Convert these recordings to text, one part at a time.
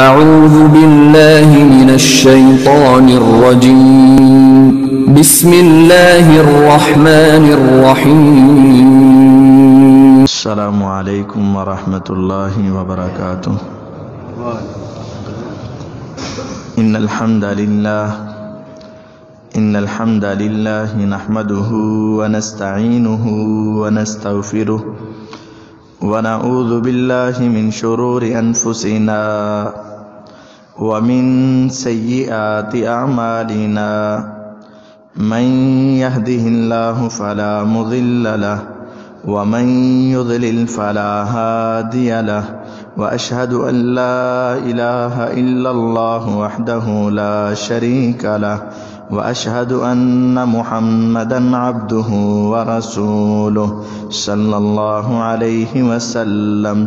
أعوذ بالله من الشيطان الرجيم بسم الله الرحمن الرحيم السلام علیکم ورحمۃ اللہ وبرکاتہ۔ ان الحمد للہ نحمده ونستعینه ونستغفره ونعوذ باللہ من شرور انفسنا ومن سیئات اعمالنا من يهده الله فلا مضل له ومن يضلل فلا هادي له وأشهد أن لا إله إلا الله وحده لا شريك له وأشهد أن محمدا عبده ورسوله صلى الله عليه وسلم۔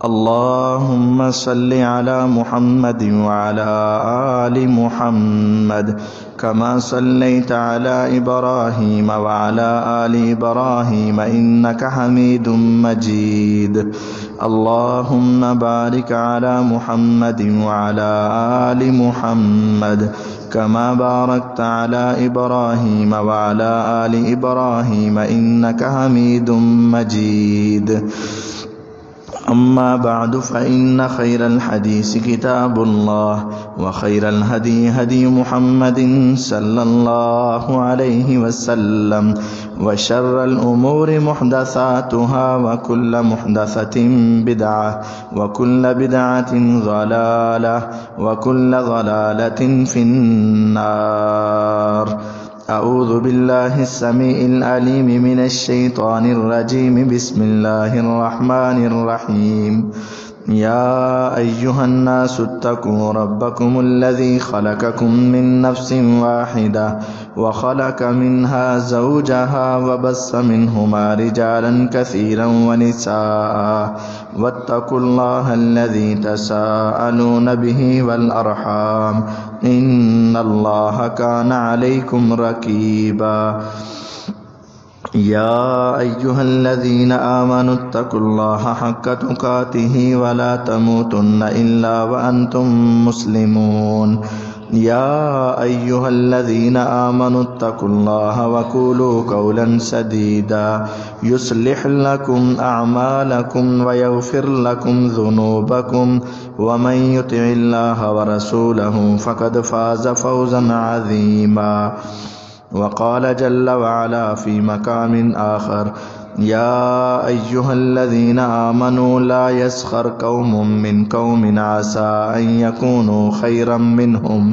اللهم صل على محمد وعلى آل محمد كما صليت على إبراهيم وعلى آل إبراهيم إنك حميد مجيد۔ اللهم بارك على محمد وعلى آل محمد كما باركت على إبراهيم وعلى آل إبراهيم إنك حميد مجيد۔ أما بعد فإن خير الحديث كتاب الله وخير الهدي هدي محمد صلى الله عليه وسلم وشر الأمور محدثاتها وكل محدثة بدعة وكل بدعة ضلالة وكل ضلالة في النار۔ اعوذ باللہ السمیع العلیم من الشیطان الرجیم بسم اللہ الرحمن الرحیم۔ یا ایہا الناس اتقوا ربکم الذی خلقکم من نفس واحدہ وخلق منها زوجها وبث منہما رجالا کثیرا ونساء واتقوا اللہ الذی تساءلون به والارحام ان اللہ کان علیکم رقیبا۔ یا ایہا الذین آمنوا اتقوا اللہ حق تقاته ولا تموتن الا وانتم مسلمون۔ یا ایہا الذین آمنوا اتقوا اللہ وقولوا قولا سدیدا یصلح لکم اعمالکم ویغفر لکم ذنوبکم ومن یطع اللہ ورسولہ فقد فاز فوزا عظیما۔ وقال جل وعلا في مقام آخر یا ایہا الذین آمنوا لا يسخر قوم من قوم عسى ان يكونوا خيرا منهم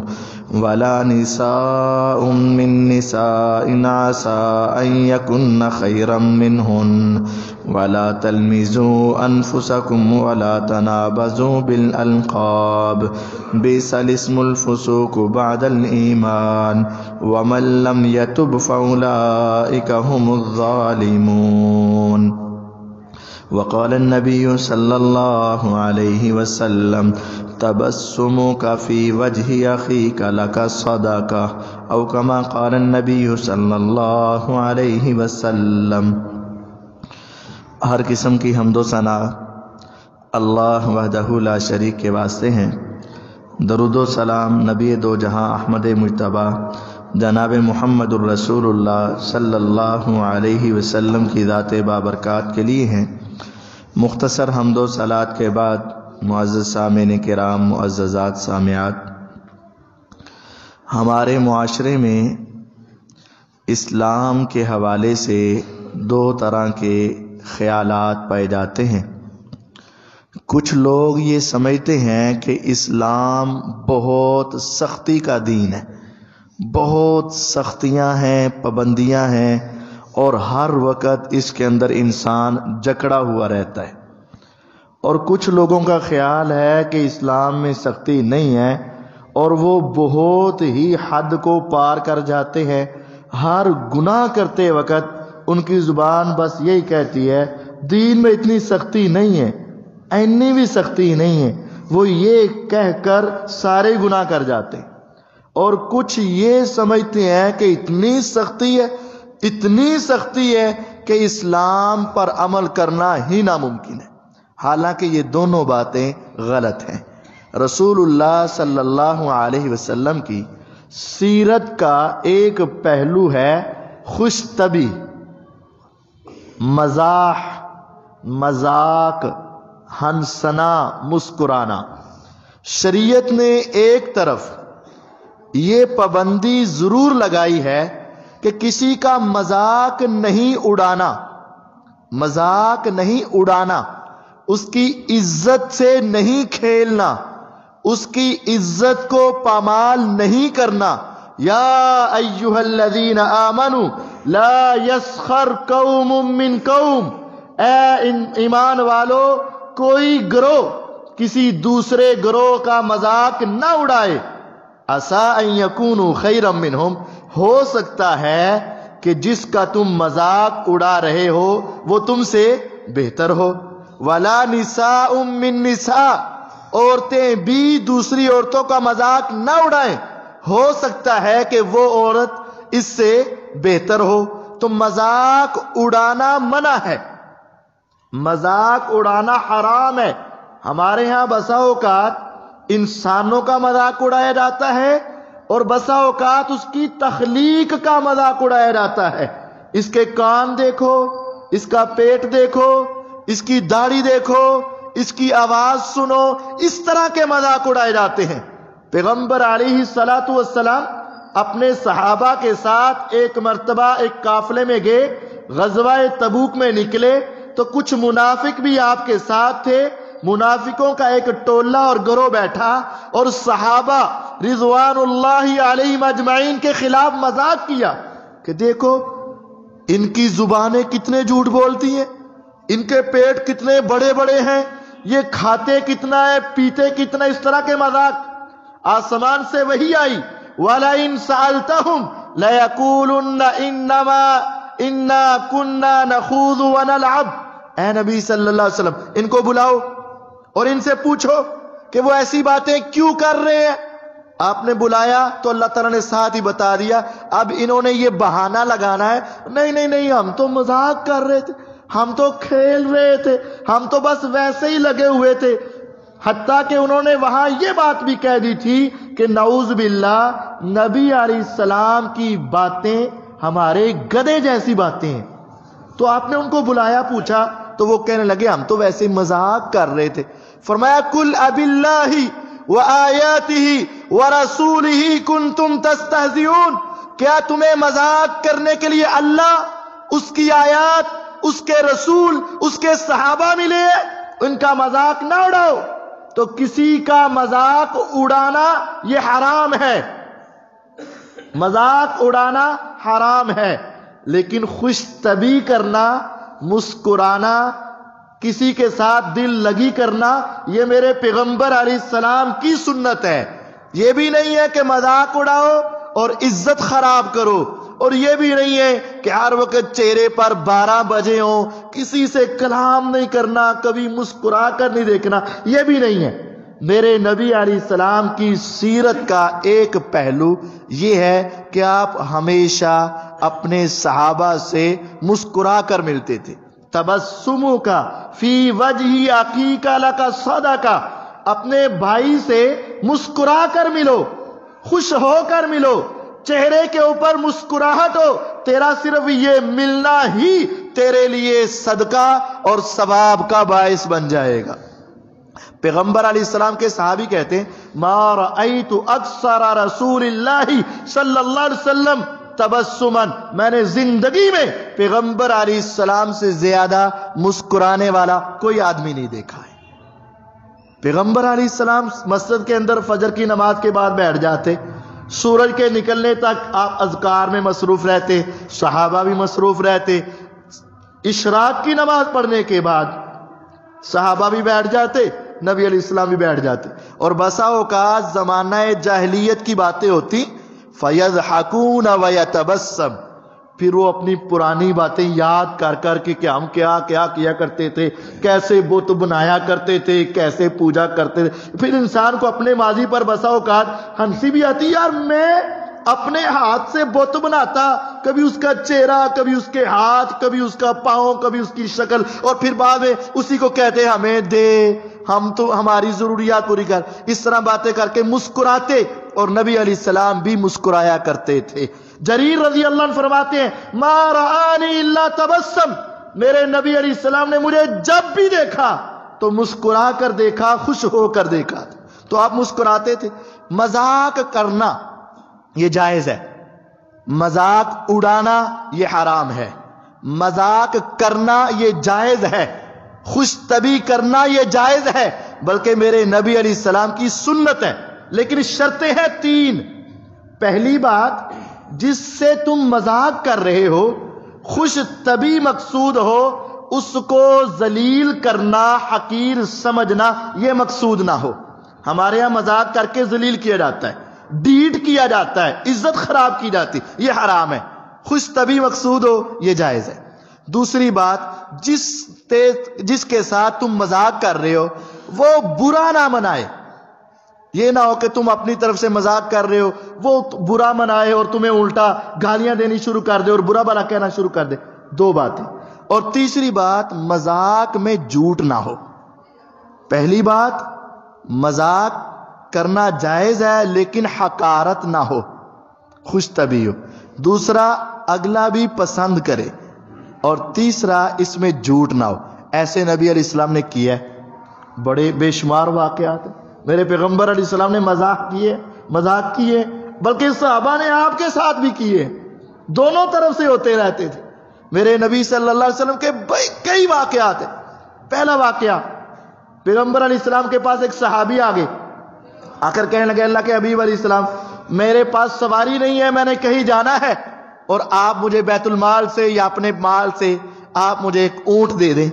ولا نساء من نساء عسى ان يكن خيرا منهن ولا تلمزوا انفسكم ولا تنابزوا بالالقاب بئس الاسم الفسوق بعد الايمان ومن لم يتب فاولئك هم الظالمون۔ وقال النبي صلى الله عليه وسلم تبسمك في وجه أخيك لك صدقة أو كما قال النبي صلى الله عليه وسلم۔ ہر قسم کی حمد و ثنا اللہ وحدہ لا شریک کے واسطے ہیں۔ درود و سلام نبی دو جہاں احمد مجتبی جناب محمد الرسول اللہ صلی اللہ علیہ وسلم کی ذات بابرکات کے لیے ہیں۔ مختصر حمد و صلات کے بعد معزز سامعین کرام، معززات سامعات، ہمارے معاشرے میں اسلام کے حوالے سے دو طرح کے خیالات پائے جاتے ہیں۔ کچھ لوگ یہ سمجھتے ہیں کہ اسلام بہت سختی کا دین ہے، بہت سختیاں ہیں، پابندیاں ہیں، اور ہر وقت اس کے اندر انسان جکڑا ہوا رہتا ہے۔ اور کچھ لوگوں کا خیال ہے کہ اسلام میں سختی نہیں ہے اور وہ بہت ہی حد کو پار کر جاتے ہیں۔ ہر گناہ کرتے وقت ان کی زبان بس یہی کہتی ہے دین میں اتنی سختی نہیں ہے، اینی بھی سختی نہیں ہے، وہ یہ کہہ کر سارے گناہ کر جاتے ہیں۔ اور کچھ یہ سمجھتے ہیں کہ اتنی سختی ہے کہ اسلام پر عمل کرنا ہی ناممکن ہے، حالانکہ یہ دونوں باتیں غلط ہیں۔ رسول اللہ صلی اللہ علیہ وسلم کی سیرت کا ایک پہلو ہے خوش طبعی، مزاح، مذاق، ہنسنا، مسکرانا۔ شریعت نے ایک طرف یہ پابندی ضرور لگائی ہے کہ کسی کا مذاق نہیں اڑانا، مذاق نہیں اڑانا، اس کی عزت سے نہیں کھیلنا، اس کی عزت کو پامال نہیں کرنا۔ یا ایھا الذین آمنوا لا یسخر قوم من قوم، اے ایمان والو کوئی گروہ کسی دوسرے گروہ کا مذاق نہ اڑائے۔ عسیٰ ان یکونوا خیرا منہم، ہو سکتا ہے کہ جس کا تم مذاق اڑا رہے ہو وہ تم سے بہتر ہو۔ ولا نساء من نساء، عورتیں بھی دوسری عورتوں کا مذاق نہ اڑائیں، ہو سکتا ہے کہ وہ عورت اس سے بہتر ہو۔ تو مذاق اڑانا منع ہے، مذاق اڑانا حرام ہے۔ ہمارے ہاں بسا اوقات انسانوں کا مذاق اڑایا جاتا ہے اور بسا اوقات اس کی تخلیق کا مذاق اڑایا جاتا ہے۔ اس کے کان دیکھو، اس کا پیٹ دیکھو، اس کی داڑھی دیکھو، اس کی آواز سنو، اس طرح کے مذاق اڑائے جاتے ہیں۔ پیغمبر علیہ الصلاۃ والسلام اپنے صحابہ کے ساتھ ایک مرتبہ ایک قافلے میں گئے، غزوہ تبوک میں نکلے تو کچھ منافق بھی آپ کے ساتھ تھے۔ منافقوں کا ایک ٹولہ اور گروہ بیٹھا اور صحابہ رضوان اللہ علیہم اجمعین کے خلاف مذاق کیا کہ دیکھو ان کی زبانیں کتنے جھوٹ بولتی ہیں، ان کے پیٹ کتنے بڑے بڑے ہیں، یہ کھاتے کتنا ہے، پیتے کتنا، اس طرح کے مذاق۔ آسمان سے وحی آئی، وَلَئِن سَأَلْتَهُمْ لَيَقُولُنَّ إِنَّا كُنَّا نَخُوضُ وَنَلْعَبُ، اے نبی صلی اللہ علیہ وسلم ان کو بلاؤ اور ان سے پوچھو کہ وہ ایسی باتیں کیوں کر رہے ہیں۔ آپ نے بلایا تو اللہ تعالیٰ نے ساتھ ہی بتا دیا۔ اب انہوں نے یہ بہانہ لگانا ہے، نہیں نہیں نہیں ہم تو مذاق کر رہے تھے، ہم تو کھیل رہے تھے، ہم تو بس ویسے ہی لگے ہوئے تھے۔ حتیٰ کہ انہوں نے وہاں یہ بات بھی کہہ دی تھی کہ نعوذ باللہ نبی علیہ السلام کی باتیں ہمارے گدھے جیسی باتیں ہیں۔ تو آپ نے ان کو بلایا، پوچھا تو وہ کہنے لگے ہم تو ویسے ہی مذاق کر رہے تھے۔ فرمایا قل اب اللہ وآیاتہ ورسولہ کنتم تستہزئون، کیا تمہیں مذاق کرنے کے لیے اللہ، اس کی آیات، اس کے رسول، اس کے صحابہ ملے، ان کا مذاق نہ اڑاؤ۔ تو کسی کا مذاق اڑانا یہ حرام ہے، مذاق اڑانا حرام ہے، لیکن خوش طبعی کرنا، مسکرانا، کسی کے ساتھ دل لگی کرنا، یہ میرے پیغمبر علیہ السلام کی سنت ہے۔ یہ بھی نہیں ہے کہ مذاق اڑاؤ اور عزت خراب کرو، اور یہ بھی نہیں ہے کہ ہر وقت چہرے پر 12 بجے ہوں، کسی سے کلام نہیں کرنا، کبھی مسکرا کر نہیں دیکھنا، یہ بھی نہیں ہے۔ میرے نبی علیہ السلام کی سیرت کا ایک پہلو یہ ہے کہ آپ ہمیشہ اپنے صحابہ سے مسکرا کر ملتے تھے۔ تبسمک فی وجہ اخیک لک صدقہ، اپنے بھائی سے مسکرا کر ملو، خوش ہو کر ملو، چہرے کے اوپر مسکراہٹ ہو، تیرا صرف یہ ملنا ہی تیرے لیے صدقہ اور ثواب کا باعث بن جائے گا۔ پیغمبر علیہ السلام کے صحابی کہتے ہیں ما رأیت اکثر رسول اللہ صلی اللہ علیہ وسلم تبسما، میں نے زندگی میں پیغمبر علیہ السلام سے زیادہ مسکرانے والا کوئی آدمی نہیں دیکھا ہے۔ پیغمبر علیہ السلام مسجد کے اندر فجر کی نماز کے بعد بیٹھ جاتے، سورج کے نکلنے تک آپ اذکار میں مصروف رہتے، صحابہ بھی مصروف رہتے، اشراق کی نماز پڑھنے کے بعد صحابہ بھی بیٹھ جاتے، نبی علیہ السلام بھی بیٹھ جاتے، اور بسا اوقات زمانہ جاہلیت کی باتیں ہوتی، فَيَضْحَكُونَ وَيَتَبَسَّمُ، پھر وہ اپنی پرانی باتیں یاد کر کر کے کہ ہم کیا کیا کیا کرتے تھے، کیسے بت بنایا کرتے تھے، کیسے پوجا کرتے تھے، پھر انسان کو اپنے ماضی پر بسا اوقات ہنسی بھی آتی، یار میں اپنے ہاتھ سے بت بناتا، کبھی اس کا چہرہ، کبھی اس کے ہاتھ، کبھی اس کا پاؤں، کبھی اس کی شکل، اور پھر بعد میں اسی کو کہتے ہمیں دے، ہم تو ہماری ضروریات پوری کر. اس طرح باتیں کر کے مسکراتے، اور نبی علیہ السلام بھی مسکرایا کرتے تھے. جریر رضی اللہ عنہ فرماتے ہیں ما رآنی الا تبسم، میرے نبی علیہ السلام نے مجھے جب بھی دیکھا تو مسکرا کر دیکھا، خوش ہو کر دیکھا. تو آپ مسکراتے تھے. مذاق کرنا یہ جائز ہے، مذاق اڑانا یہ حرام ہے. مذاق کرنا یہ جائز ہے، خوش طبی کرنا یہ جائز ہے، بلکہ میرے نبی علیہ السلام کی سنت ہے. لیکن شرطیں ہیں 3. پہلی بات، جس سے تم مذاق کر رہے ہو خوش طبی مقصود ہو، اس کو ذلیل کرنا، حقیر سمجھنا یہ مقصود نہ ہو. ہمارے ہاں مذاق کر کے ذلیل کیا جاتا ہے، ڈیٹ کیا جاتا ہے، عزت خراب کی جاتی، یہ حرام ہے. خوش طبی مقصود ہو یہ جائز ہے. دوسری بات، جس کے ساتھ تم مذاق کر رہے ہو وہ برا نہ منائے. یہ نہ ہو کہ تم اپنی طرف سے مذاق کر رہے ہو، وہ برا منائے اور تمہیں الٹا گالیاں دینی شروع کر دے اور برا بھلا کہنا شروع کر دے. 2 باتیں. اور تیسری بات، مذاق میں جھوٹ نہ ہو. پہلی بات، مذاق کرنا جائز ہے لیکن حقارت نہ ہو، خوش طبی ہو. دوسرا، اگلا بھی پسند کرے. اور تیسرا، اس میں جھوٹ نہ ہو. ایسے نبی علیہ السلام نے کیا ہے. بڑے بے شمار واقعات ہیں. میرے پیغمبر علیہ السلام نے مذاق کیے، بلکہ صحابہ نے آپ کے ساتھ بھی کیے. دونوں طرف سے ہوتے رہتے تھے. میرے نبی صلی اللہ علیہ وسلم کے کئی واقعات ہیں. پہلا واقعہ، پیغمبر علیہ السلام کے پاس ایک صحابی آگے آ کر کہنے لگے اللہ کے حبیب علیہ السلام، میرے پاس سواری نہیں ہے، میں نے کہیں جانا ہے، اور آپ مجھے بیت المال سے یا اپنے مال سے آپ مجھے ایک اونٹ دے دیں.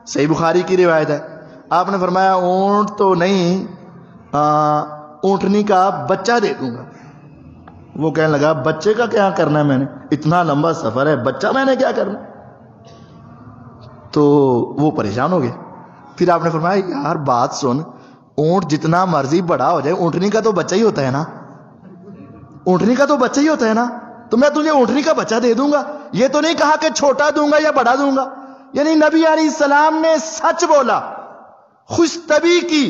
صحیح بخاری کی روایت ہے. آپ نے فرمایا اونٹ تو نہیں، اونٹنی کا بچہ دے دوں گا. وہ کہنے لگا بچے کا کیا کرنا ہے، میں نے اتنا لمبا سفر ہے، بچہ میں نے کیا کرنا. تو وہ پریشان ہو گئے. پھر آپ نے فرمایا یار بات سن، اونٹ جتنا مرضی بڑا ہو جائے اونٹنی کا تو بچہ ہی ہوتا ہے نا، اونٹنی کا تو بچہ ہی ہوتا ہے نا، تو میں تجھے اونٹنی کا بچہ دے دوں گا. یہ تو نہیں کہا کہ چھوٹا دوں گا یا بڑا دوں گا. یعنی نبی علیہ السلام نے سچ بولا، خوش طبی کی،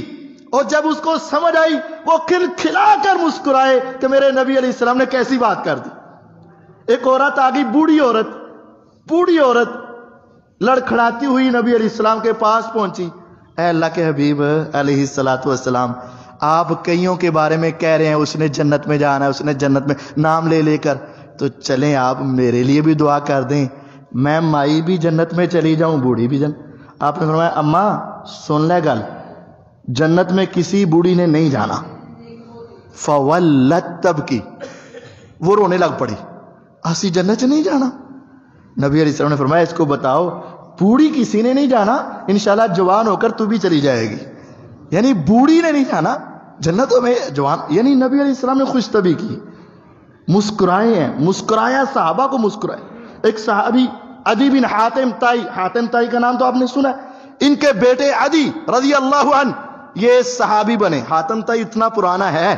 اور جب اس کو سمجھ آئی وہ کھلا کر مسکرائے کہ میرے نبی علیہ السلام نے کیسی بات کر دی. ایک عورت آ گئی، بوڑھی عورت لڑکھڑاتی ہوئی نبی علیہ السلام کے پاس پہنچی. اے اللہ کے حبیب علیہ الصلوۃ والسلام، آپ کئیوں کے بارے میں کہہ رہے ہیں اس نے جنت میں جانا ہے، اس نے جنت میں نام لے کر، تو چلیں آپ میرے لیے بھی دعا کر دیں، میں مائی بھی جنت میں چلی جاؤں، بوڑھی بھی جنت. آپ نے فرمایا اماں سن لے گل، جنت میں کسی بوڑھی نے نہیں جانا. فولت تبکی، وہ رونے لگ پڑی، اسی جنت سے نہیں جانا. نبی علیہ السلام نے فرمایا اس کو بتاؤ بوڑھی کسی نے نہیں جانا، انشاءاللہ جوان ہو کر تو بھی چلی جائے گی. یعنی بوڑھی نے نہیں جانا جنتوں میں، جوان. یعنی نبی علیہ السلام نے خوش طبی کی، مسکرائے ہیں، مسکرایا، صحابہ کو مسکرائے. ایک صحابی عدی بن حاتم طائی کا نام تو آپ نے سنا ہے. ان کے بیٹے عدی رضی اللہ عنہ یہ صحابی بنے. حاتم طائی اتنا پرانا ہے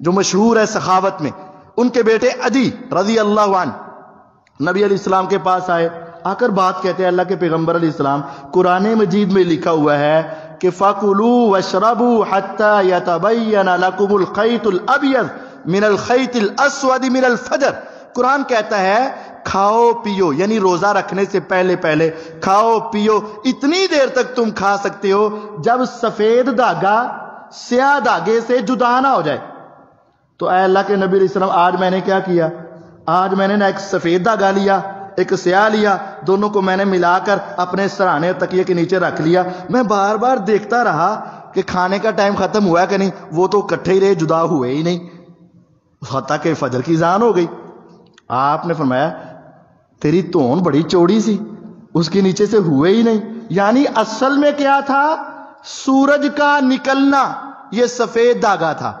جو مشہور ہے سخاوت میں. ان کے بیٹے عدی رضی اللہ عنہ نبی علیہ السلام کے پاس آئے، آ کر بات کہتے ہیں اللہ کے پیغمبر علیہ السلام، قرآن مجید میں لکھا ہوا ہے کہ فَكُلُوا وَاشْرَبُوا حَتَّى يَتَبَيَّنَ لَكُمُ الْخَيْطُ الْأَبْيَضُ مِنَ الْخَيْطِ الْأَسْوَدِ مِنَ الْفَجْرِ. قرآن کہتا ہے کھاؤ پیو، یعنی روزہ رکھنے سے پہلے کھاؤ پیو، اتنی دیر تک تم کھا سکتے ہو جب سفید دھاگا سیاہ دھاگے سے جدا نہ ہو جائے. تو اے اللہ کے نبی علیہ السلام آج میں نے کیا کیا، آج میں نے نہ ایک سفید دھاگا لیا ایک سیاہ لیا، دونوں کو میں نے ملا کر اپنے سرانے تکیے کے نیچے رکھ لیا. میں بار بار دیکھتا رہا کہ کھانے کا ٹائم ختم ہوا کہ نہیں، وہ تو اکٹھے ہی رہے، جدا ہوئے ہی نہیں، حتیٰ کہ فجر کی اذان ہو گئی. آپ نے فرمایا تیری تون بڑی چوڑی سی، اس کے نیچے سے ہوئے ہی نہیں. یعنی اصل میں کیا تھا، سورج کا نکلنا یہ سفید دھاگا تھا،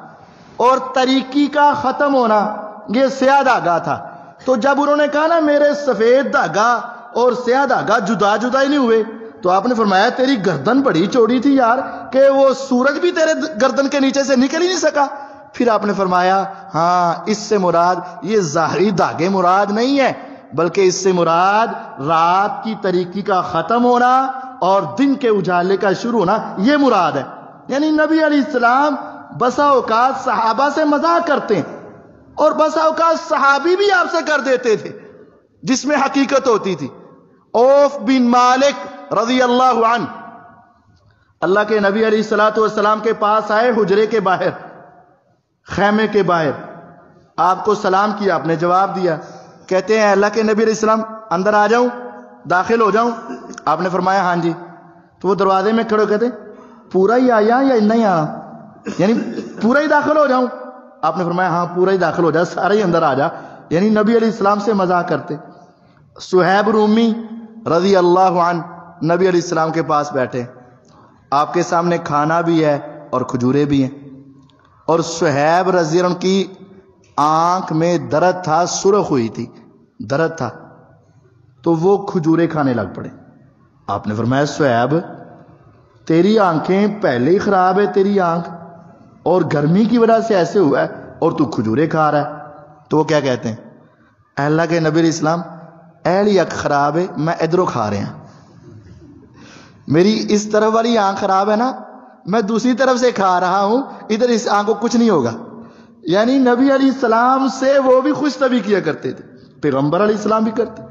اور تاریکی کا ختم ہونا یہ سیاہ دھاگا تھا. تو جب انہوں نے کہا نا میرے سفید دھاگا اور سیاہ دھاگا جدا ہی نہیں ہوئے، تو آپ نے فرمایا تیری گردن بڑی چوڑی تھی یار، کہ وہ سورج بھی تیرے گردن کے نیچے سے نکل ہی نہیں سکا. پھر آپ نے فرمایا ہاں اس سے مراد یہ ظاہری داغے مراد نہیں ہے، بلکہ اس سے مراد رات کی تاریکی کا ختم ہونا اور دن کے اجالے کا شروع ہونا، یہ مراد ہے۔ یعنی نبی علیہ السلام بسا اوقات صحابہ سے مذاق کرتے ہیں، اور بسا اوقات صحابی بھی آپ سے کر دیتے تھے جس میں حقیقت ہوتی تھی۔ اوف بن مالک رضی اللہ عنہ اللہ کے نبی علیہ الصلوۃ والسلام کے پاس آئے، حجرے کے باہر، خیمے کے باہر، آپ کو سلام کیا، آپ نے جواب دیا۔ کہتے ہیں اللہ کے نبی علیہ السلام اندر آ جاؤں، داخل ہو جاؤں؟ آپ نے فرمایا ہاں جی۔ تو وہ دروازے میں کھڑے کہتے پورا ہی آیا یا نہیں آنا، یعنی پورا ہی داخل ہو جاؤں؟ آپ نے فرمایا ہاں پورا ہی داخل ہو جا، سارے ہی اندر آ جا، یعنی نبی علیہ السلام سے مذاق کرتے۔ صہیب رومی رضی اللہ عنہ نبی علیہ السلام کے پاس بیٹھے، آپ کے سامنے کھانا بھی ہے اور کھجورے بھی ہیں، اور صہیب رضی اللہ عنہ کی آنکھ میں درد تھا، سرخ ہوئی تھی، درد تھا، تو وہ کھجورے کھانے لگ پڑے۔ آپ نے فرمایا صہیب تیری آنکھیں پہلے ہی خراب ہے، تیری آنکھ، اور گرمی کی وجہ سے ایسے ہوا ہے، اور تو کھجورے کھا رہا ہے۔ تو وہ کیا کہتے ہیں، اللہ کے نبی علیہ السلام اہل یک خراب ہے، میں ادھروں کھا رہے ہیں، میری اس طرف والی آنکھ خراب ہے نا، میں دوسری طرف سے کھا رہا ہوں، ادھر اس آنکھ کو کچھ نہیں ہوگا۔ یعنی نبی علیہ السلام سے وہ بھی خوش طبعی کیا کرتے تھے، پیغمبر علیہ السلام بھی کرتے۔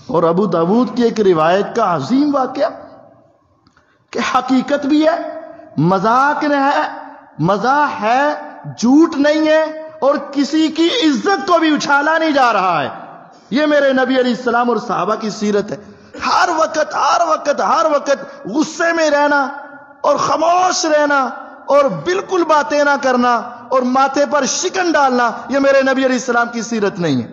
اور ابو داود کی ایک روایت کا عظیم واقعہ کہ حقیقت بھی ہے، مذاق نہیں ہے، مزاح ہے، جھوٹ نہیں ہے، اور کسی کی عزت کو بھی اچھالا نہیں جا رہا ہے۔ یہ میرے نبی علیہ السلام اور صحابہ کی سیرت ہے۔ ہر وقت غصے میں رہنا اور خاموش رہنا اور بالکل باتیں نہ کرنا اور ماتھے پر شکن ڈالنا، یہ میرے نبی علیہ السلام کی سیرت نہیں ہے۔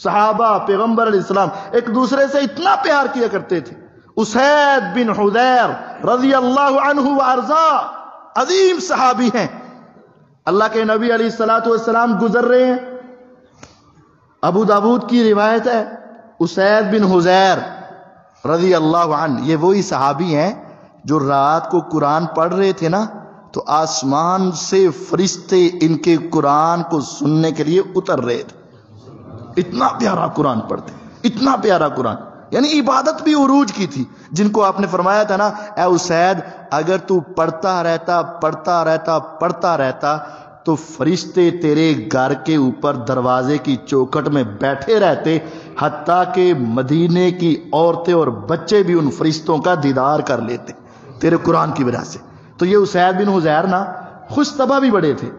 صحابہ پیغمبر علیہ السلام ایک دوسرے سے اتنا پیار کیا کرتے تھے۔ اسید بن حضیر رضی اللہ عنہ وارضاہ عظیم صحابی ہیں، اللہ کے نبی علیہ الصلوۃ والسلام گزر رہے ہیں، ابو داود کی روایت ہے، اسید بن حضیر رضی اللہ عنہ، یہ وہی صحابی ہیں جو رات کو قرآن پڑھ رہے تھے نا، تو آسمان سے فرشتے ان کے قرآن کو سننے کے لیے اتر رہے تھے۔ اتنا پیارا قرآن پڑھتے، اتنا پیارا قرآن، یعنی عبادت بھی عروج کی تھی، جن کو آپ نے فرمایا تھا نا اے اسید اگر تو پڑھتا رہتا تو فرشتے تیرے گھر کے اوپر دروازے کی چوکھٹ میں بیٹھے رہتے، حتیٰ کہ مدینے کی عورتیں اور بچے بھی ان فرشتوں کا دیدار کر لیتے تیرے قرآن کی وجہ سے۔ تو یہ اسید بن حضیر نا خوش طبع بھی بڑے تھے،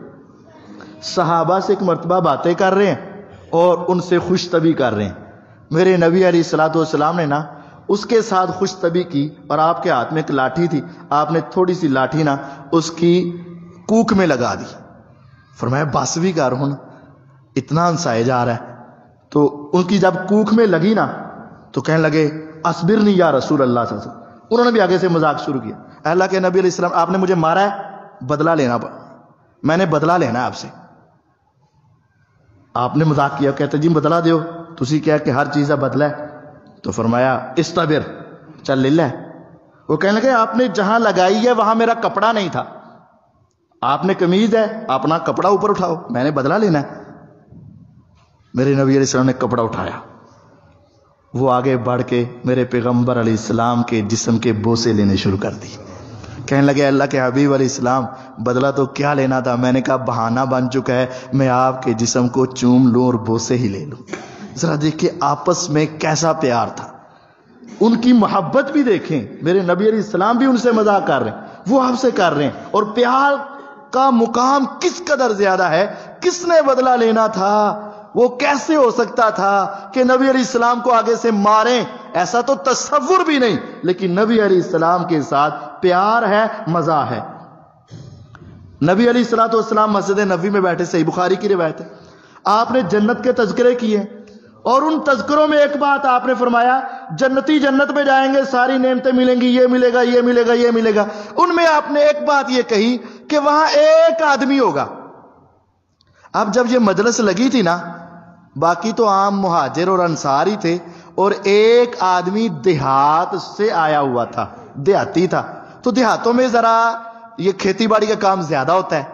صحابہ سے ایک مرتبہ باتیں کر رہے ہیں اور ان سے خوش طبعی کر رہے ہیں۔ میرے نبی علیہ الصلوۃ والسلام نے نا اس کے ساتھ خوش طبعی کی، اور آپ کے ہاتھ میں ایک لاٹھی تھی، آپ نے تھوڑی سی لاٹھی نا اس کی کوکھ میں لگا دی، فرمایا بس بھی کر ہوں، اتنا ہنسائے جا رہا ہے۔ تو ان کی جب کوکھ میں لگی نا تو کہنے لگے اصبرنی یا رسول اللہ صلی اللہ علیہ وسلم، انہوں نے بھی آگے سے مذاق شروع کیا، اللہ کے نبی علیہ السلام آپ نے مجھے مارا ہے، بدلہ لینا، میں نے بدلہ لینا ہے آپ سے۔ آپ نے مذاق کیا، کہتے جی بدلہ دیو، تسی کیا کہ ہر چیز کا بدلہ ہے؟ تو فرمایا استبر، چل لے لے۔ وہ کہنے لگے آپ نے جہاں لگائی ہے وہاں میرا کپڑا نہیں تھا، آپ نے قمیض ہے اپنا کپڑا اوپر اٹھاؤ، میں نے بدلہ لینا ہے۔ میرے نبی علیہ السلام نے کپڑا اٹھایا، وہ آگے بڑھ کے میرے پیغمبر علیہ السلام کے جسم کے بوسے لینے شروع کر دی۔ کہنے لگے اللہ کے حبیب علیہ السلام بدلہ تو کیا لینا تھا، میں نے کہا بہانہ بن چکا ہے، میں آپ کے جسم کو چوم لوں اور بوسے ہی لے لوں۔ ذرا دیکھیں آپس میں کیسا پیار تھا، ان کی محبت بھی دیکھیں، میرے نبی علیہ السلام بھی ان سے مذاق کر رہے ہیں، وہ آپ سے کر رہے ہیں، اور پیار کا مقام کس قدر زیادہ ہے، کس نے بدلہ لینا تھا، وہ کیسے ہو سکتا تھا کہ نبی علیہ السلام کو آگے سے ماریں، ایسا تو تصور بھی نہیں، لیکن نبی علیہ السلام کے ساتھ پیار ہے، مزہ ہے۔ نبی علیہ الصلوۃ والسلام مسجد نبوی میں بیٹھے، صحیح بخاری کی روایت ہے، آپ نے جنت کے تذکرے کیے، اور ان تذکروں میں ایک بات آپ نے فرمایا جنتی جنت میں جائیں گے ساری نعمتیں ملیں گی، یہ ملے گا یہ ملے گا یہ ملے گا۔ ان میں آپ نے ایک بات یہ کہی کہ وہاں ایک آدمی ہوگا۔ اب جب یہ مجلس لگی تھی نا، باقی تو عام مہاجر اور انصار ہی تھے، اور ایک آدمی دیہات سے آیا ہوا تھا، دیہاتی تھا، تو دیہاتوں میں ذرا یہ کھیتی باڑی کا کام زیادہ ہوتا ہے،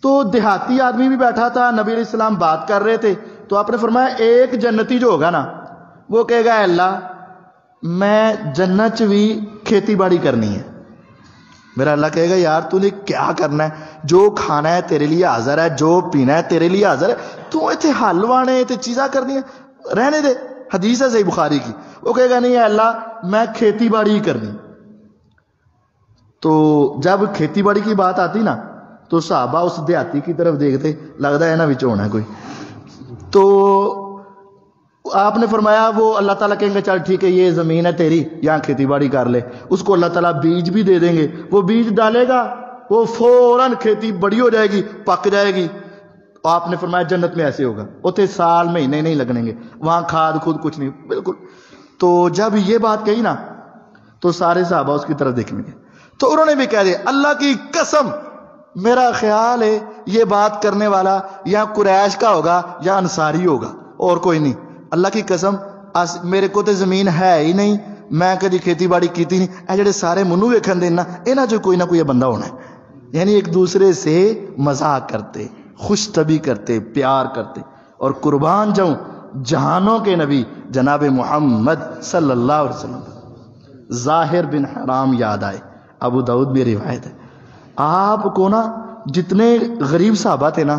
تو دیہاتی آدمی بھی بیٹھا تھا، نبی علیہ السلام بات کر رہے تھے، تو آپ نے فرمایا ایک جنتی جو ہوگا نا وہ کہے گا اے اللہ میں جنت چ بھی کھیتی باڑی کرنی ہے۔ میرا اللہ کہے گا یار تو نے کیا کرنا ہے، جو کھانا ہے تیرے لیے حاضر ہے، جو پینا ہے تیرے لیے حاضر ہے، تو اتنے حل وانے تے چیزاں کرنی ہے، رہنے دے۔ حدیث ہے صحیح بخاری کی، وہ کہے گا نہیں اے اللہ میں کھیتی باڑی ہی کرنی۔ تو جب کھیتی باڑی کی بات آتی نا تو صحابہ اس دیہاتی کی طرف دیکھتے، لگتا ہے نا وچ ہونا ہے کوئی۔ تو آپ نے فرمایا وہ اللہ تعالیٰ کہیں گے چل ٹھیک ہے یہ زمین ہے تیری، یہاں کھیتی باڑی کر لے۔ اس کو اللہ تعالیٰ بیج بھی دے دیں گے، وہ بیج ڈالے گا، وہ فوراً کھیتی بڑی ہو جائے گی، پک جائے گی۔ آپ نے فرمایا جنت میں ایسے ہوگا، اتنے سال مہینے نہیں لگنے گے، وہاں کھاد خود کچھ نہیں، بالکل۔ تو جب یہ بات کہی نا تو سارے صحابہ اس کی طرف دیکھنے گے، تو انہوں نے بھی کہہ دیا اللہ کی قسم میرا خیال ہے یہ بات کرنے والا یا قریش کا ہوگا یا انصاری ہوگا، اور کوئی نہیں۔ اللہ کی قسم میرے کو تے زمین ہے ہی نہیں، میں کدی کھیتی باڑی کیتی نہیں، اے جڑے سارے منو ویکھن دے نا انہاں چ کوئی نہ کوئی بندہ ہونا ہے۔ یعنی ایک دوسرے سے مذاق کرتے، خوش طبی کرتے، پیار کرتے، اور قربان جاؤں جہانوں کے نبی جناب محمد صلی اللہ علیہ وسلم ظاہر بن حرام یاد آئے۔ ابو داؤد میں روایت ہے، آپ کو نا جتنے غریب صحابہ تھے نا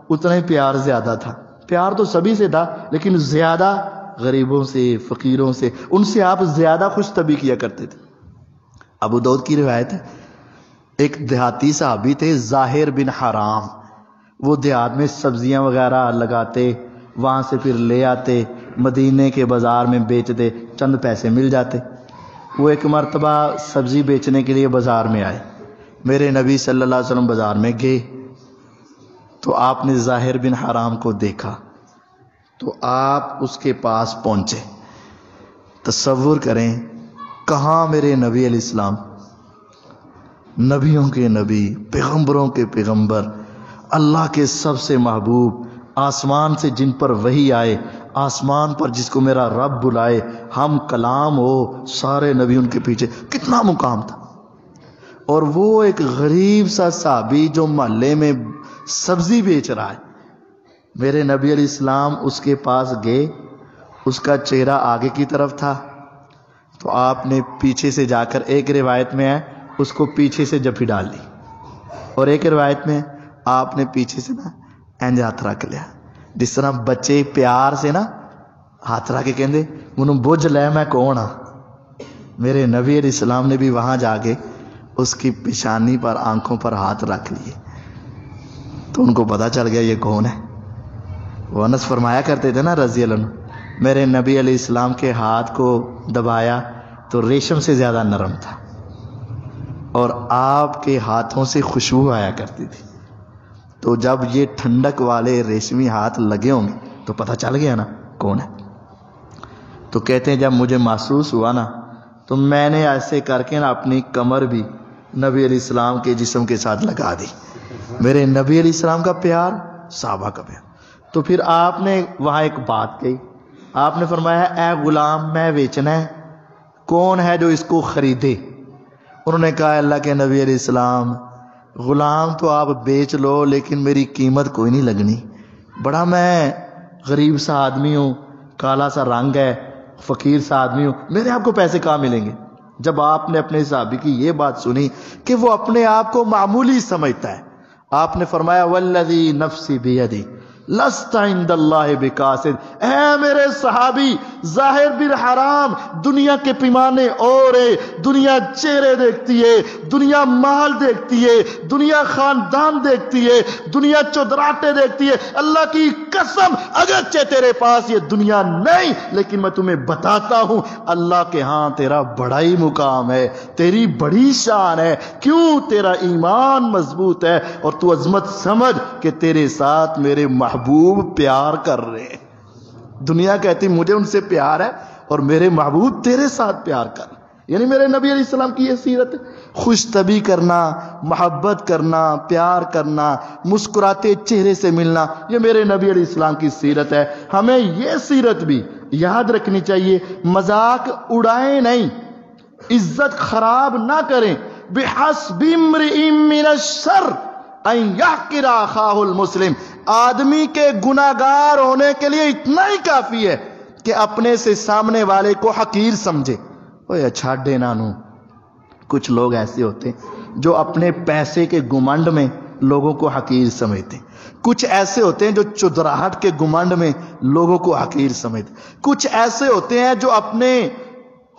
اتنے پیار زیادہ تھا، پیار تو سبھی سے تھا لیکن زیادہ غریبوں سے، فقیروں سے، ان سے آپ زیادہ خوش طبی کیا کرتے تھے۔ ابو داؤد کی روایت ہے ایک دیہاتی صحابی تھے ظاہر بن حرام، وہ دیہات میں سبزیاں وغیرہ لگاتے، وہاں سے پھر لے آتے، مدینے کے بازار میں بیچتے، چند پیسے مل جاتے۔ وہ ایک مرتبہ سبزی بیچنے کے لیے بازار میں آئے، میرے نبی صلی اللہ علیہ وسلم بازار میں گئے تو آپ نے ظاہر بن حرام کو دیکھا تو آپ اس کے پاس پہنچے۔ تصور کریں کہاں میرے نبی علیہ السلام، نبیوں کے نبی، پیغمبروں کے پیغمبر، اللہ کے سب سے محبوب، آسمان سے جن پر وحی آئے، آسمان پر جس کو میرا رب بلائے، ہم کلام ہو، سارے نبی ان کے پیچھے، کتنا مقام تھا۔ اور وہ ایک غریب سا صحابی جو محلے میں سبزی بیچ رہا ہے، میرے نبی علیہ السلام اس کے پاس گئے، اس کا چہرہ آگے کی طرف تھا تو آپ نے پیچھے سے جا کر، ایک روایت میں ہے اس کو پیچھے سے جفی ڈال لی، اور ایک روایت میں آپ نے پیچھے سے نا اینج ہاتھ رکھ لیا، جس طرح بچے پیار سے نا ہاتھ رکھ کے کہندے منوں بجھ لے میں کون ہاں۔ میرے نبی علیہ السلام نے بھی وہاں جا کے اس کی پیشانی پر، آنکھوں پر ہاتھ رکھ لیے تو ان کو پتہ چل گیا یہ کون ہے۔ وہ انس فرمایا کرتے تھے نا رضی اللہ عنہ، میرے نبی علیہ السلام کے ہاتھ کو دبایا تو ریشم سے زیادہ نرم تھا، اور آپ کے ہاتھوں سے خوشبو آیا کرتی تھی۔ تو جب یہ ٹھنڈک والے ریشمی ہاتھ لگے ہوں گے تو پتہ چل گیا نا کون ہے۔ تو کہتے ہیں جب مجھے محسوس ہوا نا تو میں نے ایسے کر کے نا اپنی کمر بھی نبی علیہ السلام کے جسم کے ساتھ لگا دی۔ میرے نبی علیہ السلام کا پیار، صحابہ کا پیار۔ تو پھر آپ نے وہاں ایک بات کہی، آپ نے فرمایا اے غلام میں بیچنا ہے، کون ہے جو اس کو خریدے؟ انہوں نے کہا اللہ کے نبی علیہ السلام غلام تو آپ بیچ لو لیکن میری قیمت کوئی نہیں لگنی، بڑا میں غریب سا آدمی ہوں، کالا سا رنگ ہے، فقیر سا آدمی ہوں، میرے آپ کو پیسے کہاں ملیں گے؟ جب آپ نے اپنے صحابی کی یہ بات سنی کہ وہ اپنے آپ کو معمولی سمجھتا ہے، آپ نے فرمایا والذی نفسی بیدی لست عند اللہ بقاصد، اے میرے صحابی ظاہر بن حرام، دنیا کے پیمانے اور دنیا چہرے دیکھتی ہے، دنیا مال دیکھتی ہے، دنیا خاندان دیکھتی ہے، دنیا چودراٹے دیکھتی ہے، اللہ کی قسم اگرچہ تیرے پاس یہ دنیا نہیں لیکن میں تمہیں بتاتا ہوں اللہ کے ہاں تیرا بڑا ہی مقام ہے، تیری بڑی شان ہے، کیوں؟ تیرا ایمان مضبوط ہے اور تو عظمت سمجھ کہ تیرے ساتھ میرے محبوب پیار کر رہے ہیں۔ دنیا کہتی مجھے ان سے پیار ہے اور میرے محبوب تیرے ساتھ پیار کر رہے ہیں۔ یعنی میرے نبی علیہ السلام کی یہ سیرت ہے، خوش طبی کرنا، محبت کرنا، پیار کرنا، مسکراتے چہرے سے ملنا، یہ میرے نبی علیہ السلام کی سیرت ہے۔ ہمیں یہ سیرت بھی یاد رکھنی چاہیے، مذاق اڑائیں نہیں، عزت خراب نہ کریں۔ بِحَسْبِ امْرِئٍ مِّنَ الشَّرِّ ان یحقر اخاہ المسلم، آدمی کے گناہگار ہونے کے لیے اتنا ہی کافی ہے کہ اپنے سے سامنے والے کو حقیر سمجھے۔ اوے چھاڑے نانو، کچھ لوگ ایسے ہوتے ہیں جو اپنے پیسے کے گمنڈ میں لوگوں کو حقیر سمجھتے ہیں، کچھ ایسے ہوتے ہیں جو چدراہٹ کے گمنڈ میں لوگوں کو حقیر سمجھتے ہیں، کچھ ایسے ہوتے ہیں جو اپنے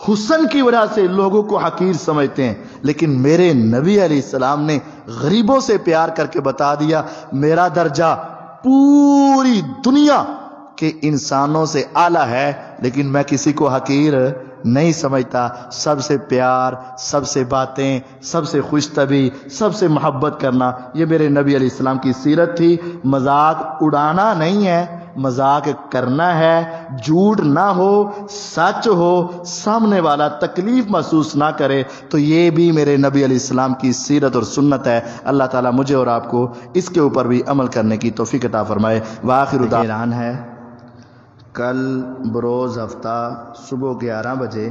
حسن کی وجہ سے لوگوں کو حقیر سمجھتے ہیں، لیکن میرے نبی علیہ السلام نے غریبوں سے پیار کر کے بتا دیا میرا درجہ پوری دنیا کے انسانوں سے اعلیٰ ہے، لیکن میں کسی کو حقیر نہیں سمجھتا۔ سب سے پیار، سب سے باتیں، سب سے خوش طبعی، سب سے محبت کرنا، یہ میرے نبی علیہ السلام کی سیرت تھی۔ مذاق اڑانا نہیں ہے، مذاق کرنا ہے، جھوٹ نہ ہو، سچ ہو، سامنے والا تکلیف محسوس نہ کرے، تو یہ بھی میرے نبی علیہ السلام کی سیرت اور سنت ہے۔ اللہ تعالیٰ مجھے اور آپ کو اس کے اوپر بھی عمل کرنے کی توفیق عطا فرمائے۔ وآخر اعلان ہے، کل بروز ہفتہ صبح 11 بجے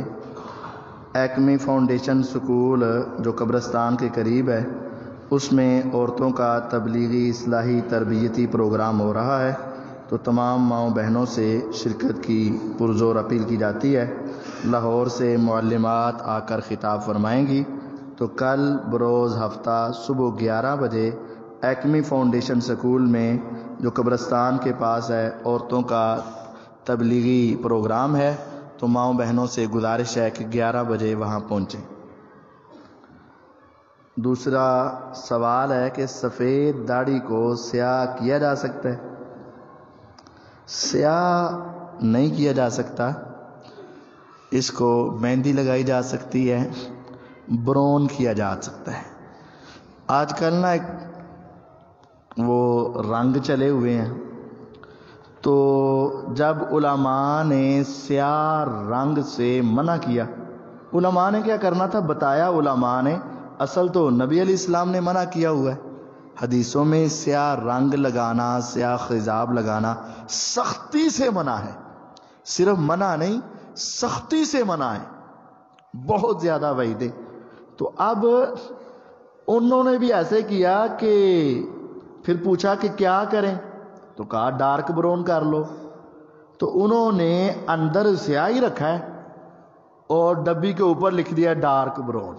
ایکمی فاؤنڈیشن سکول جو قبرستان کے قریب ہے، اس میں عورتوں کا تبلیغی اصلاحی تربیتی پروگرام ہو رہا ہے، تو تمام ماؤں بہنوں سے شرکت کی پرزور اپیل کی جاتی ہے۔ لاہور سے معلمات آ کر خطاب فرمائیں گی، تو کل بروز ہفتہ صبح 11 بجے ایکمی فاؤنڈیشن سکول میں جو قبرستان کے پاس ہے عورتوں کا تبلیغی پروگرام ہے، تو ماؤں بہنوں سے گزارش ہے کہ 11 بجے وہاں پہنچیں۔ دوسرا سوال ہے کہ سفید داڑھی کو سیاہ کیا جا سکتا ہے؟ سیاہ نہیں کیا جا سکتا، اس کو مہندی لگائی جا سکتی ہے، برون کیا جا سکتا ہے۔ آج کل نا ایک وہ رنگ چلے ہوئے ہیں، تو جب علماء نے سیاہ رنگ سے منع کیا، علماء نے کیا کرنا تھا بتایا، علماء نے اصل تو نبی علیہ السلام نے منع کیا ہوا ہے، حدیثوں میں سیاہ رنگ لگانا، سیاہ خضاب لگانا سختی سے منع ہے، صرف منع نہیں سختی سے منع ہے، بہت زیادہ وعیدیں۔ تو اب انہوں نے بھی ایسے کیا کہ پھر پوچھا کہ کیا کریں، تو کہا ڈارک برون کر لو، تو انہوں نے اندر سیاہی رکھا ہے اور ڈبی کے اوپر لکھ دیا ڈارک برون،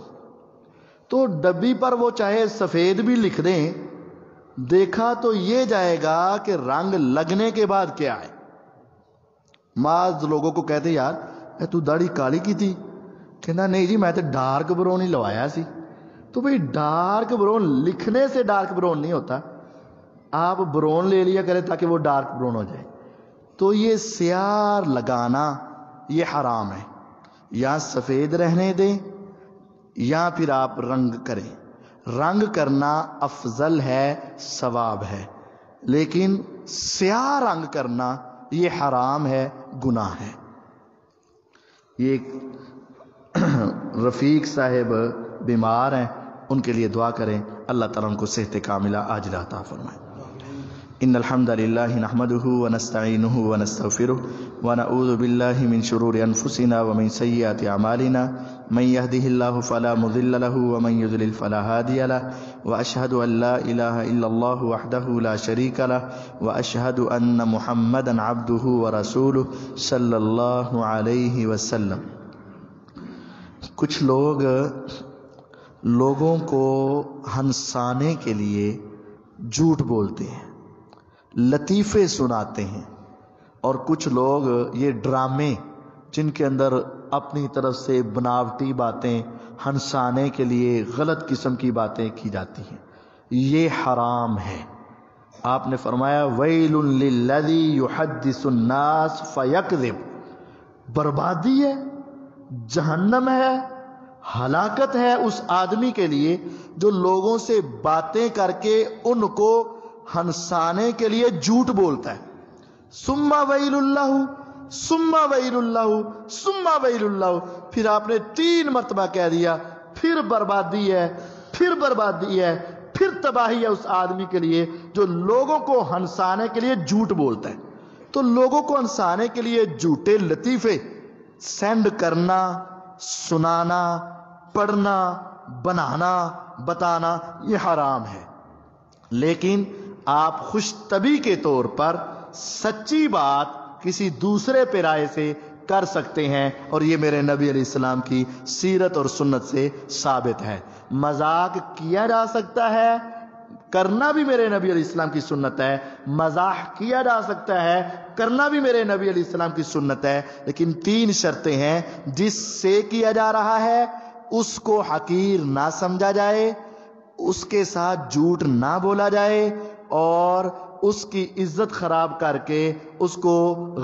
تو ڈبی پر وہ چاہے سفید بھی لکھ دیں، دیکھا تو یہ جائے گا کہ رنگ لگنے کے بعد کیا ہے۔ بعض لوگوں کو کہتے یار تو داڑھی کالی کی تھی، کہنا نہیں جی میں تو ڈارک برون ہی لوایا سی، تو بھئی ڈارک برون لکھنے سے ڈارک برون نہیں ہوتا، آپ برون لے لیا کرے تاکہ وہ ڈارک برون ہو جائے۔ تو یہ سیاہ لگانا یہ حرام ہے، یا سفید رہنے دیں یا پھر آپ رنگ کریں، رنگ کرنا افضل ہے، ثواب ہے، لیکن سیاہ رنگ کرنا یہ حرام ہے، گناہ ہے۔ یہ رفیق صاحب بیمار ہیں، ان کے لیے دعا کریں، اللہ تعالیٰ ان کو صحت کاملہ عاجلہ عطا فرمائے۔ ان الحمد للہ نحمده ونستعینه ونستغفره ونعوذ باللہ من شرور انفسنا ومن سیئات اعمالنا من يهده الله فلا مضل له ومن يضلل فلا هادي له واشهد ان لا اله الا الله وحده لا شريك له واشهد ان محمدا عبده ورسوله صلی اللہ علیہ وسلم۔ کچھ لوگ لوگوں کو ہنسانے کے لیے جھوٹ بولتے ہیں، لطیفے سناتے ہیں، اور کچھ لوگ یہ ڈرامے جن کے اندر اپنی طرف سے بناوٹی باتیں ہنسانے کے لیے غلط قسم کی باتیں کی جاتی ہیں، یہ حرام ہے۔ آپ نے فرمایا ویل للذی یحدث الناس فیکذب، بربادی ہے، جہنم ہے، ہلاکت ہے اس آدمی کے لیے جو لوگوں سے باتیں کر کے ان کو ہنسانے کے لیے جھوٹ بولتا ہے۔ ثم ویل اللہ، ثم ویل اللہ، ثم ویل اللہ، پھر آپ نے 3 مرتبہ کہہ دیا، پھر بربادی ہے، پھر بربادی ہے، پھر تباہی ہے اس آدمی کے لیے جو لوگوں کو ہنسانے کے لیے جھوٹ بولتا ہے۔ تو لوگوں کو ہنسانے کے لیے جھوٹے لطیفے سینڈ کرنا، سنانا، پڑھنا، بنانا، بتانا یہ حرام ہے۔ لیکن آپ خوش طبی کے طور پر سچی بات کسی دوسرے پہ رائے سے کر سکتے ہیں، اور یہ میرے نبی علیہ السلام کی سیرت اور سنت سے ثابت ہے۔ مذاق کیا جا سکتا ہے، کرنا بھی میرے نبی علیہ السلام کی سنت ہے، مزاح کیا جا سکتا ہے، کرنا بھی میرے نبی علیہ السلام کی سنت ہے، لیکن 3 شرطیں ہیں۔ جس سے کیا جا رہا ہے اس کو حقیر نہ سمجھا جائے، اس کے ساتھ جھوٹ نہ بولا جائے، اور اس کی عزت خراب کر کے اس کو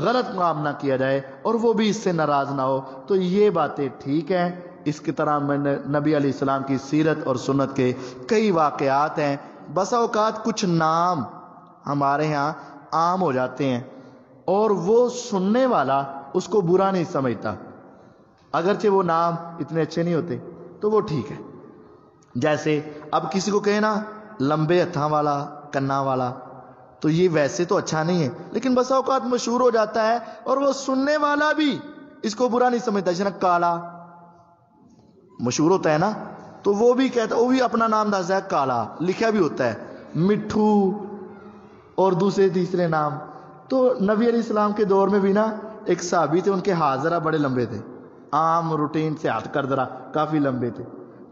غلط کام نہ کیا جائے، اور وہ بھی اس سے ناراض نہ ہو۔ تو یہ باتیں ٹھیک ہیں۔ اس کی طرح میں نے نبی علیہ السلام کی سیرت اور سنت کے کئی واقعات ہیں۔ بسا اوقات کچھ نام ہمارے ہاں عام ہو جاتے ہیں اور وہ سننے والا اس کو برا نہیں سمجھتا، اگرچہ وہ نام اتنے اچھے نہیں ہوتے، تو وہ ٹھیک ہے۔ جیسے اب کسی کو کہنا لمبے ہتھاں والا، کنا والا، تو یہ ویسے تو اچھا نہیں ہے، لیکن بسا اوقات مشہور ہو جاتا ہے اور وہ سننے والا بھی اس کو برا نہیں سمجھتا۔ جیسے کالا مشہور ہوتا ہے نا، تو وہ بھی کہتا، وہ بھی اپنا نام دستا ہے کالا، لکھا بھی ہوتا ہے مٹھو اور دوسرے تیسرے نام۔ تو نبی علیہ السلام کے دور میں بھی نا ایک صحابی تھے، ان کے ہاتھ ذرا بڑے لمبے تھے، عام روٹین سے ہاتھ کر ذرا کافی لمبے تھے،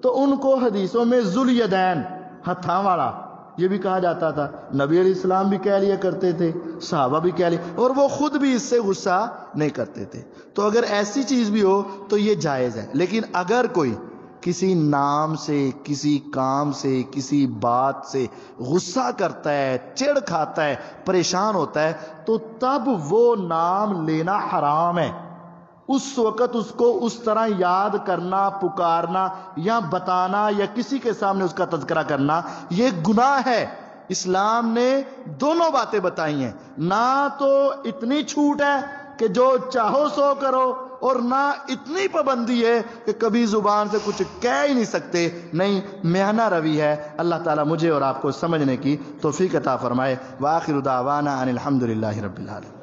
تو ان کو حدیثوں میں ذوالیدین، ہتھاں والا، یہ بھی کہا جاتا تھا۔ نبی علیہ السلام بھی کہہ لیا کرتے تھے، صحابہ بھی کہہ لیا، اور وہ خود بھی اس سے غصہ نہیں کرتے تھے۔ تو اگر ایسی چیز بھی ہو تو یہ جائز ہے، لیکن اگر کوئی کسی نام سے، کسی کام سے، کسی بات سے غصہ کرتا ہے، چڑ کھاتا ہے، پریشان ہوتا ہے، تو تب وہ نام لینا حرام ہے۔ اس وقت اس کو اس طرح یاد کرنا، پکارنا یا بتانا یا کسی کے سامنے اس کا تذکرہ کرنا یہ گناہ ہے۔ اسلام نے دونوں باتیں بتائی ہیں، نہ تو اتنی چھوٹ ہے کہ جو چاہو سو کرو، اور نہ اتنی پابندی ہے کہ کبھی زبان سے کچھ کہہ ہی نہیں سکتے، نہیں، میانہ روی ہے۔ اللہ تعالیٰ مجھے اور آپ کو سمجھنے کی توفیق عطا فرمائے۔ وآخر دعوانا ان الحمد للہ رب العالمین۔